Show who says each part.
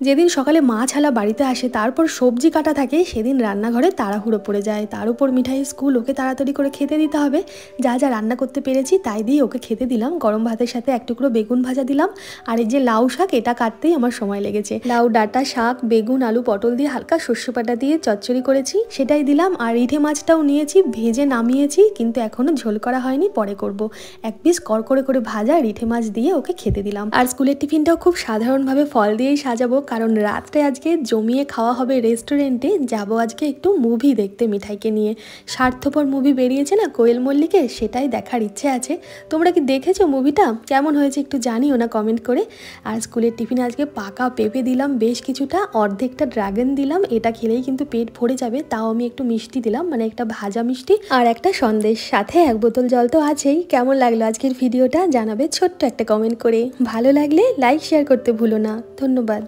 Speaker 1: যেদিন সকালে মা ছালা বাড়িতে আসে তারপর সবজি কাটা থাকে সেদিন রান্নাঘরে তাড়াহুড়ো পড়ে যায়। তার উপর মিঠাই স্কুল, ওকে তাড়াতাড়ি করে খেতে দিতে হবে। যা যা রান্না করতে পেরেছি তাই দিয়ে ওকে খেতে দিলাম। গরম ভাতের সাথে এক টুকরো বেগুন ভাজা দিলাম। আর এই যে লাউ শাক, এটা কাটতেই আমার সময় লেগেছে। লাউ ডাঁটা, শাক, বেগুন, আলু, পটল দিয়ে হালকা শস্য পাতা দিয়ে চচ্চড়ি করেছি, সেটাই দিলাম। আর রিঠে মাছটাও নিয়েছি, ভেজে নামিয়েছি, কিন্তু এখনো ঝোল করা হয়নি, পরে করব। এক পিস কড়কড়ে করে ভাজা রিঠে মাছ দিয়ে ওকে খেতে দিলাম। আর স্কুলের টিফিনটাও খুব সাধারণভাবে ফল দিয়েই সাজাবো, কারণ রাত্রে আজকে জমিয়ে খাওয়া হবে রেস্টুরেন্টে। যাবো আজকে একটু মুভি দেখতে মিঠাইকে নিয়ে। স্বার্থপর মুভি বেরিয়েছে না কোয়েল মল্লিকের, সেটাই দেখার ইচ্ছে আছে। তোমরা কি দেখেছো মুভিটা? কেমন হয়েছে একটু জানিও না কমেন্ট করে। আর স্কুলের টিফিনে আজকে পাকা পেঁপে দিলাম বেশ কিছুটা, অর্ধেকটা ড্রাগন দিলাম। এটা খেলেই কিন্তু পেট ভরে যাবে। তাও আমি একটু মিষ্টি দিলাম, মানে একটা ভাজা মিষ্টি আর একটা সন্দেশ, সাথে এক বোতল জল তো আছেই। কেমন লাগলো আজকের ভিডিওটা জানাবে ছোট্ট একটা কমেন্ট করে। ভালো লাগলে লাইক শেয়ার করতে ভুলো না। ধন্যবাদ।